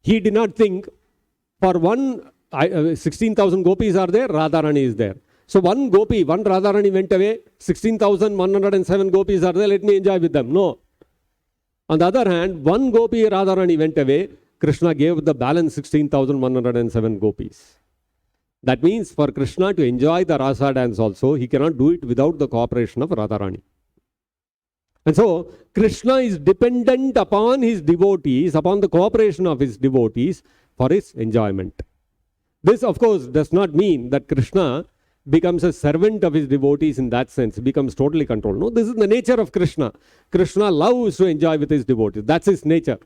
he did not think for 16,000 gopis are there, Radharani is there. So one gopi, one Radharani went away, 16,107 gopis are there, let me enjoy with them. No. On the other hand, one gopi Radharani went away, Krishna gave the balance 16,107 gopis. That means for Krishna to enjoy the rasa dance also, he cannot do it without the cooperation of Radharani. And so, Krishna is dependent upon his devotees, upon the cooperation of his devotees for his enjoyment. This, of course, does not mean that Krishna becomes a servant of his devotees in that sense, becomes totally controlled. No, this is the nature of Krishna. Krishna loves to enjoy with his devotees. That's his nature.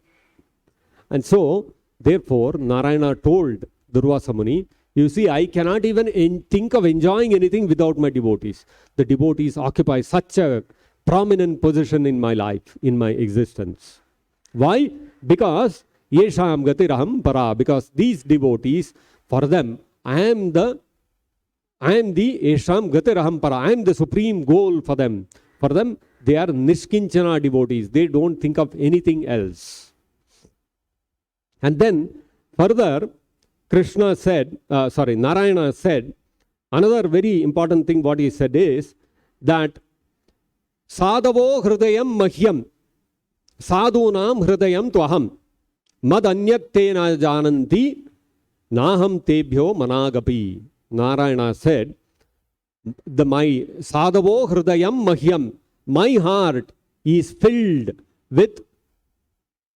And so, therefore, Narayana told Durvasa Muni, you see, I cannot even think of enjoying anything without my devotees. The devotees occupy such a prominent position in my life, in my existence. Why? Because Yesham Gatiraham Para. Because these devotees, for them, I am the Yesham Gatiraham Para. I am the supreme goal for them. For them, they are Nishkinchana devotees. They don't think of anything else. And then, further, Narayana said, another very important thing what he said is that Sadhavo hridayam mahyam, sadhunam hridayam tvaham, mad anyattena jananti, naham tebhyo managapi. Narayana said, my sadhavo hridayam mahyam, my heart is filled with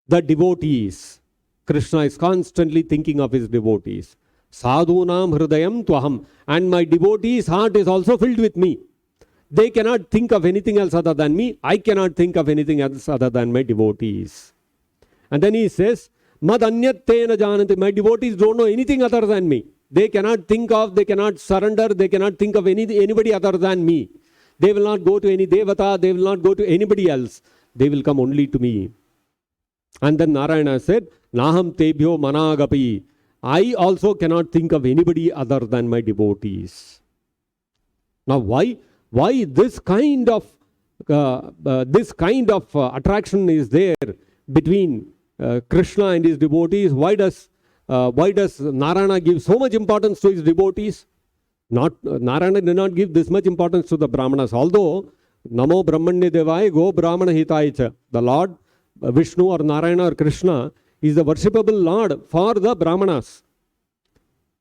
the devotees. Krishna is constantly thinking of his devotees. Sadhunam hridayam tvaham. And my devotees' heart is also filled with me. They cannot think of anything else other than me. I cannot think of anything else other than my devotees. And then he says, Mad anyattena jananti. My devotees don't know anything other than me. They cannot think of, they cannot surrender, they cannot think of anybody other than me. They will not go to any devata, they will not go to anybody else. They will come only to me. And then Narayana said, Naham tebhyo managapi. I also cannot think of anybody other than my devotees. Now why this kind of attraction is there between Krishna and his devotees? Why does Narayana give so much importance to his devotees? Narayana did not give this much importance to the Brahmanas. Although Namo Brahmanye Devaya Go Brahmana Hitaya, the Lord Vishnu or Narayana or Krishna is the worshipable Lord for the Brahmanas.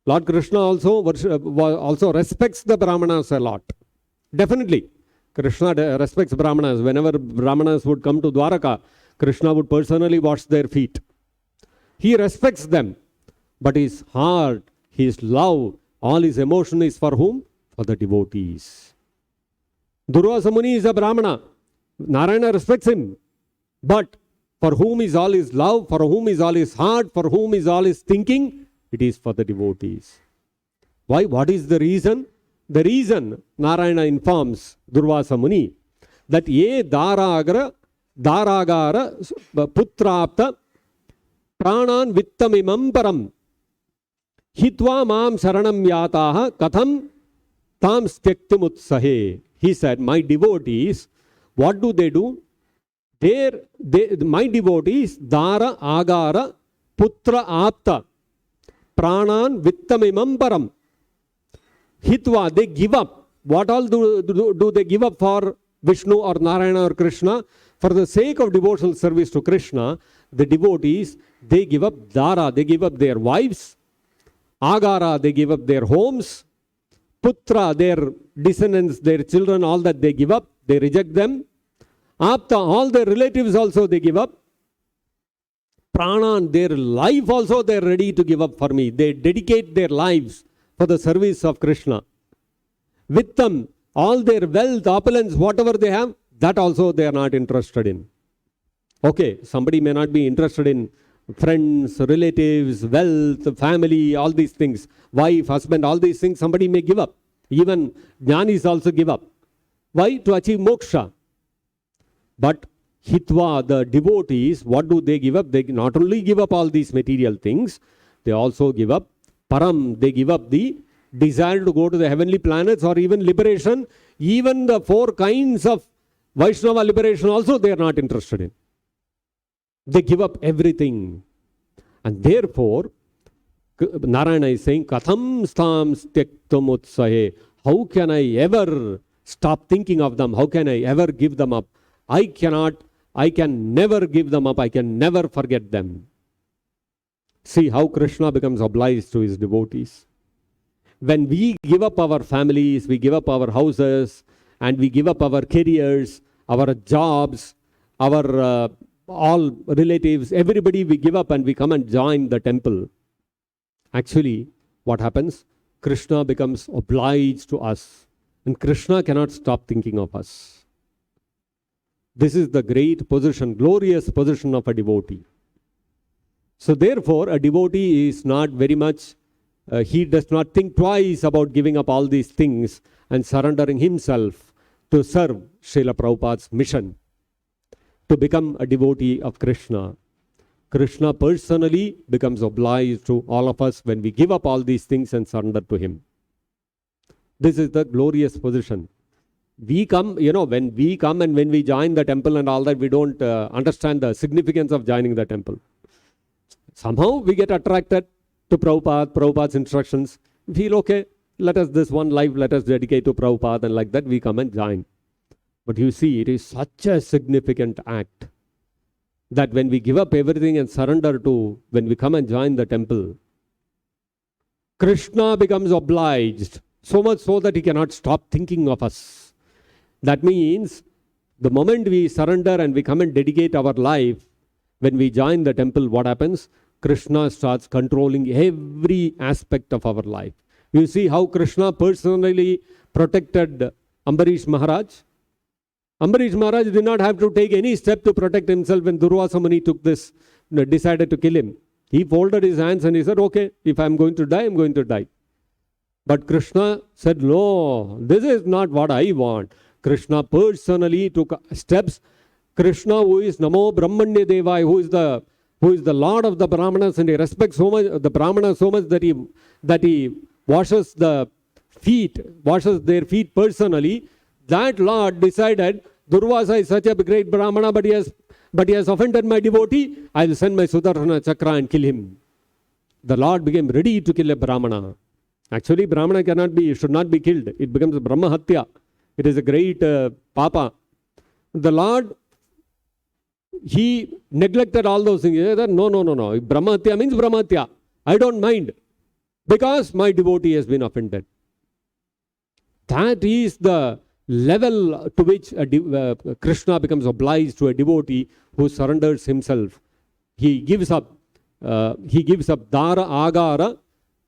Lord Krishna also respects the Brahmanas a lot. Definitely, Krishna respects Brahmanas. Whenever Brahmanas would come to Dwaraka, Krishna would personally wash their feet. He respects them. But his heart, his love, all his emotion is for whom? For the devotees. Durvasa Muni is a Brahmana. Narayana respects him. But for whom is all his love, for whom is all his heart, for whom is all his thinking? It is for the devotees. Why? What is the reason? The reason Narayana informs Durvasa Muni that ye daragara putrapta pranan vittamimam param. Hitva mam saranam yataha katham tam stektum utsahe. He said, my devotees, what do? My devotees, dara agara putra apta pranan vittamimam param. Hitva, they give up. What all do they give up for Vishnu or Narayana or Krishna? For the sake of devotional service to Krishna, the devotees, they give up dara, they give up their wives. Agara, they give up their homes. Putra, their descendants, their children, all that they give up. They reject them. Apta, all their relatives also they give up. Pranan, their life also they are ready to give up for me. They dedicate their lives for the service of Krishna. Vittam, all their wealth, opulence, whatever they have, that also they are not interested in. Okay, somebody may not be interested in friends, relatives, wealth, family, all these things, wife, husband, all these things somebody may give up. Even jnanis also give up. Why? To achieve moksha. But Hitva, the devotees, what do they give up? They not only give up all these material things, they also give up param. They give up the desire to go to the heavenly planets or even liberation. Even the 4 kinds of Vaishnava liberation also they are not interested in. They give up everything. And therefore, Narayana is saying, Katham stam stektum utsahe. How can I ever stop thinking of them? How can I ever give them up? I can never give them up. I can never forget them. See how Krishna becomes obliged to his devotees. When we give up our families, we give up our houses, and we give up our careers, our jobs, our all relatives, everybody we give up and we come and join the temple. Actually, what happens? Krishna becomes obliged to us. And Krishna cannot stop thinking of us. This is the great position, glorious position of a devotee. So therefore, a devotee is not very much, he does not think twice about giving up all these things and surrendering himself to serve Srila Prabhupada's mission, to become a devotee of Krishna. Krishna personally becomes obliged to all of us when we give up all these things and surrender to him. This is the glorious position. We come, when we come and when we join the temple and all that, we don't understand the significance of joining the temple. Somehow we get attracted to Prabhupada's instructions. We feel, okay, let us dedicate to Prabhupada, and like that we come and join. But you see, it is such a significant act that when we give up everything and surrender to, when we come and join the temple, Krishna becomes obliged, so much so that he cannot stop thinking of us. That means the moment we surrender and we come and dedicate our life, when we join the temple, what happens? Krishna starts controlling every aspect of our life. You see how Krishna personally protected Ambarish Maharaj. Ambarish Maharaj did not have to take any step to protect himself when Durvasa Muni decided to kill him. He folded his hands and he said, okay, if I'm going to die, I'm going to die. But Krishna said, no, this is not what I want. Krishna personally took steps. Krishna, who is Namo Brahmanya Devai, who is the Lord of the Brahmanas, and he respects so much the Brahmanas so much that he washes their feet personally. That Lord decided, Durvasa is such a great Brahmana, but he has offended my devotee. I will send my Sudarshana Chakra and kill him. The Lord became ready to kill a Brahmana. Actually, Brahmana should not be killed. It becomes Brahma Hatya. It is a great papa. The Lord, he neglected all those things. He said, no. Brahma Hatya means Brahma Hatya. I don't mind, because my devotee has been offended. That is the level to which Krishna becomes obliged to a devotee who surrenders himself. He gives up dara agara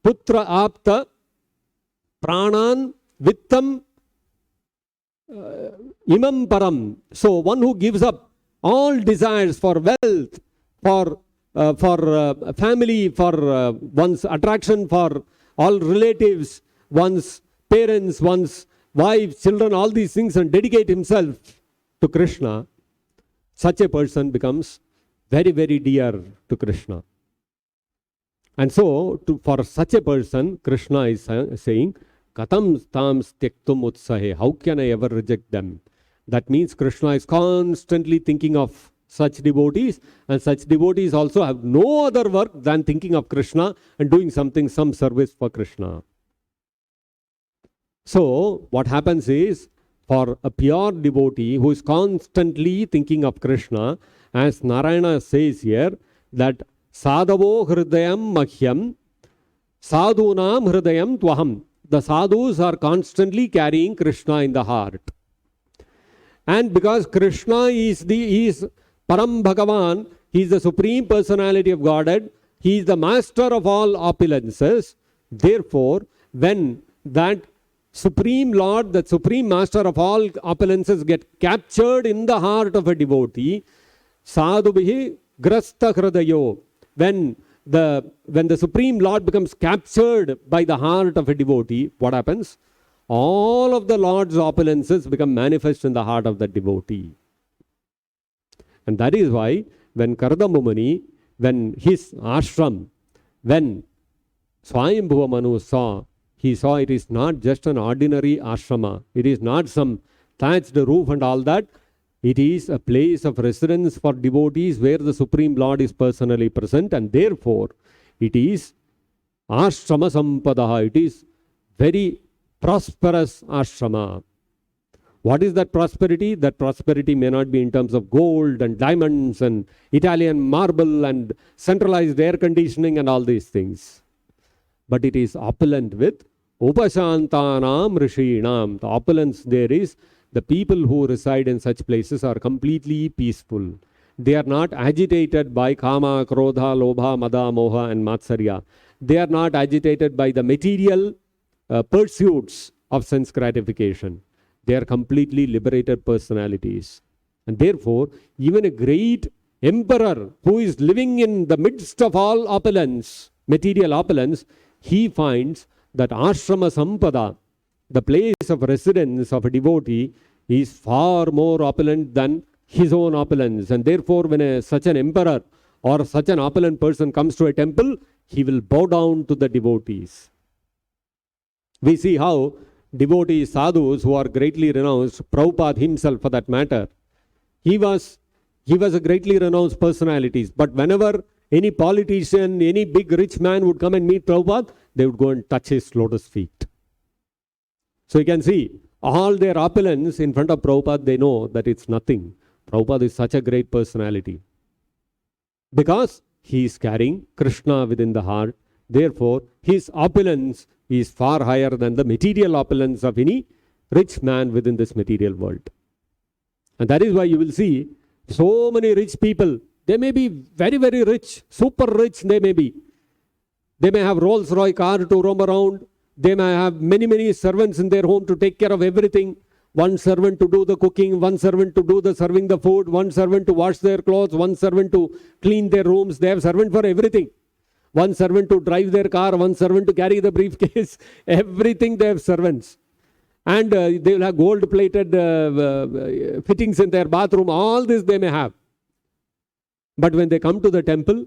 putra apta pranan vittam imam param. So one who gives up all desires for wealth, for family, for one's attraction, for all relatives, one's parents, one's wives, children, all these things, and dedicate himself to Krishna, such a person becomes very, very dear to Krishna. And so, for such a person, Krishna is saying, Katam tam tyaktum utsahe. How can I ever reject them? That means Krishna is constantly thinking of such devotees, and such devotees also have no other work than thinking of Krishna and doing something, some service for Krishna. So, what happens is, for a pure devotee who is constantly thinking of Krishna, as Narayana says here, that Sadhavo hridayam mahyam, sadhunam hridayam tvaham. The sadhus are constantly carrying Krishna in the heart. And because Krishna is Param Bhagavan, he is the Supreme Personality of Godhead, he is the master of all opulences. Therefore, when that Supreme Lord, the Supreme Master of all opulences get captured in the heart of a devotee, sadhubhihi grasta hridayo, when the Supreme Lord becomes captured by the heart of a devotee, what happens? All of the Lord's opulences become manifest in the heart of the devotee. And that is why when Kardama Muni, when his ashram, when Swayambhuva Manu saw, he saw it is not just an ordinary ashrama. It is not some thatched roof and all that. It is a place of residence for devotees where the Supreme Lord is personally present, and therefore it is ashrama sampada. It is very prosperous ashrama. What is that prosperity? That prosperity may not be in terms of gold and diamonds and Italian marble and centralized air conditioning and all these things. But it is opulent with upashantanam rishinam. The opulence there is, the people who reside in such places are completely peaceful. They are not agitated by kama, krodha, lobha, mada, moha and matsarya. They are not agitated by the material pursuits of sense gratification. They are completely liberated personalities. And therefore, even a great emperor who is living in the midst of all opulence, material opulence, he finds that ashrama sampada, the place of residence of a devotee, is far more opulent than his own opulence. And therefore, when such an emperor or such an opulent person comes to a temple, he will bow down to the devotees. We see how devotees, sadhus who are greatly renounced, Prabhupada himself for that matter, he was a greatly renounced personality. But whenever any politician, any big rich man would come and meet Prabhupada, they would go and touch his lotus feet. So you can see, all their opulence in front of Prabhupada, they know that it's nothing. Prabhupada is such a great personality. Because he is carrying Krishna within the heart. Therefore, his opulence is far higher than the material opulence of any rich man within this material world. And that is why you will see so many rich people. They may be very, very rich, super rich they may be. They may have Rolls-Royce car to roam around. They may have many, many servants in their home to take care of everything. One servant to do the cooking, one servant to do the serving the food, one servant to wash their clothes, one servant to clean their rooms. They have servant for everything. One servant to drive their car, one servant to carry the briefcase. Everything they have servants. And they will have gold-plated fittings in their bathroom. All this they may have. But when they come to the temple,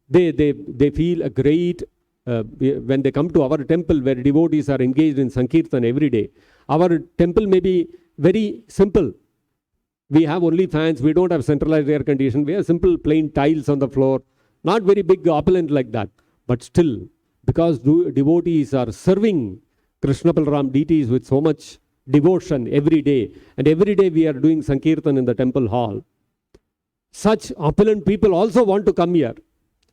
they feel a great... when they come to our temple where devotees are engaged in Sankirtan every day, our temple may be very simple. We have only fans. We don't have centralized air conditioning. We have simple plain tiles on the floor. Not very big opulent like that. But still, because devotees are serving Krishna Balaram deities with so much devotion every day, and every day we are doing Sankirtan in the temple hall, such opulent people also want to come here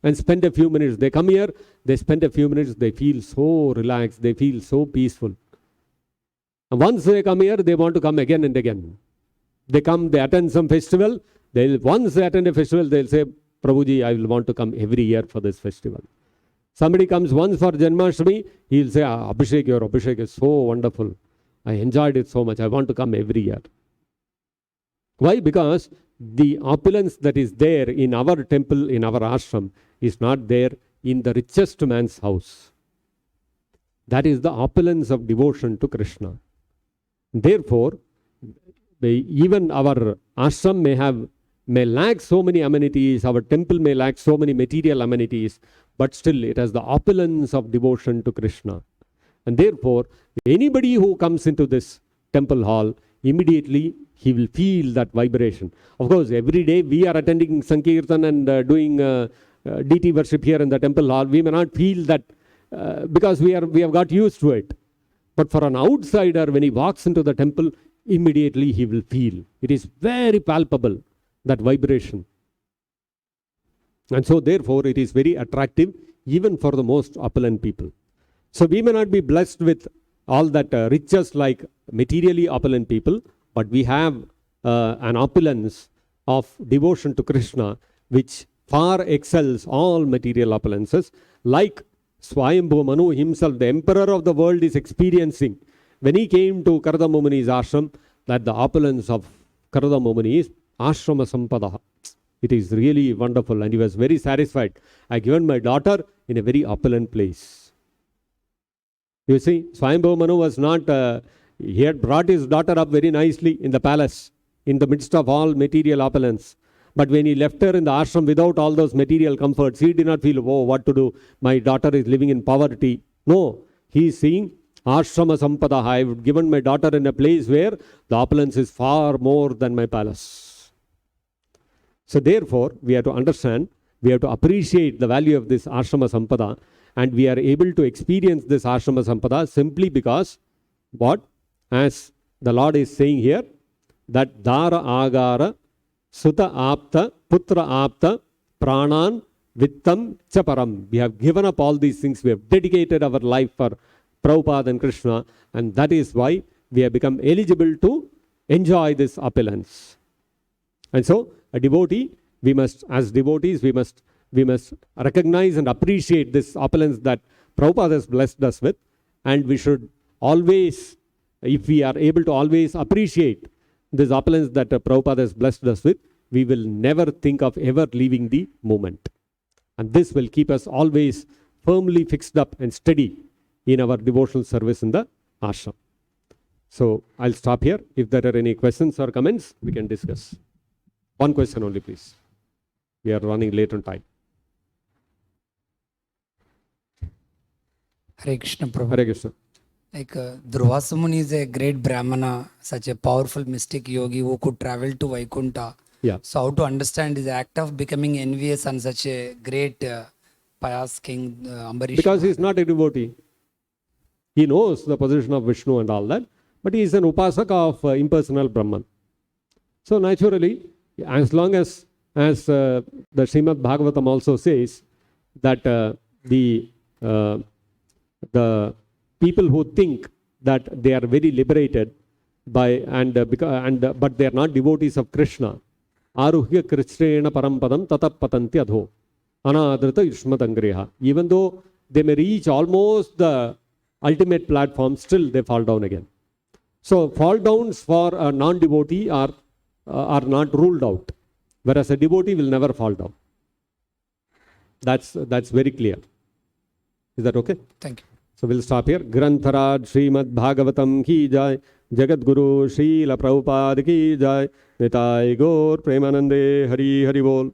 and spend a few minutes. They come here, they spend a few minutes, they feel so relaxed, they feel so peaceful. And once they come here, they want to come again and again. They come, they attend some festival. Once they attend a festival, they'll say, Prabhuji, I will want to come every year for this festival. Somebody comes once for Janmashtami, he'll say, Abhishek, your Abhishek is so wonderful. I enjoyed it so much. I want to come every year. Why? Because the opulence that is there in our temple, in our ashram, is not there in the richest man's house. That is the opulence of devotion to Krishna. Therefore, even our ashram may lack so many amenities, our temple may lack so many material amenities, but still it has the opulence of devotion to Krishna. And therefore, anybody who comes into this temple hall, immediately he will feel that vibration. Of course, every day we are attending Sankirtan and doing deity worship here in the temple hall. We may not feel that because we have got used to it. But for an outsider, when he walks into the temple, immediately he will feel. It is very palpable, that vibration. And so therefore, it is very attractive even for the most opulent people. So we may not be blessed with all that riches like materially opulent people, but we have an opulence of devotion to Krishna, which far excels all material opulences, like Swayambhu Manu himself, the emperor of the world, is experiencing when he came to Kardama Muni's ashram, that the opulence of Kardama Muni is ashrama sampada. It is really wonderful, and he was very satisfied. I given my daughter in a very opulent place. You see, Swayambhu Manu was not, he had brought his daughter up very nicely in the palace, in the midst of all material opulence. But when he left her in the ashram without all those material comforts, he did not feel, oh, what to do? My daughter is living in poverty. No, he is seeing ashrama sampada. I have given my daughter in a place where the opulence is far more than my palace. So therefore, we have to understand, we have to appreciate the value of this ashrama sampada, and we are able to experience this ashrama sampada simply because, what? As the Lord is saying here, that dara agara Sutta apta, putra apta, pranan, vittam, chaparam. We have given up all these things. We have dedicated our life for Prabhupada and Krishna, and that is why we have become eligible to enjoy this opulence. And so, a devotee, we must, as devotees, we must recognize and appreciate this opulence that Prabhupada has blessed us with, and we should always, if we are able to always appreciate this opulence that Prabhupada has blessed us with, we will never think of ever leaving the moment. And this will keep us always firmly fixed up and steady in our devotional service in the ashram. So I'll stop here. If there are any questions or comments, we can discuss. One question only, please. We are running late on time. Hare Krishna, Prabhu. Hare Krishna. Like Durvasa Muni is a great Brahmana, such a powerful mystic yogi who could travel to Vaikuntha. Yeah. So how to understand his act of becoming envious on such a great pious king Ambarish? Because he is not a devotee. He knows the position of Vishnu and all that, but he is an upasaka of impersonal Brahman. So naturally, as long as the Srimad-Bhagavatam also says that the people who think that they are very liberated by but they are not devotees of Krishna, aruhya krishrena parampadam tatapatanti adho anadrita yushmatangreha. Even though they may reach almost the ultimate platform, still they fall down again. So fall downs for a non-devotee are not ruled out, whereas a devotee will never fall down. That's very clear. Is that okay? Thank you. So we'll stop here. Grantharaj Srimad-Bhagavatam ki jai, Jagat Guru Srila Prabhupada ki jai, Nitai Gaur Premanande Hari Hari Bol.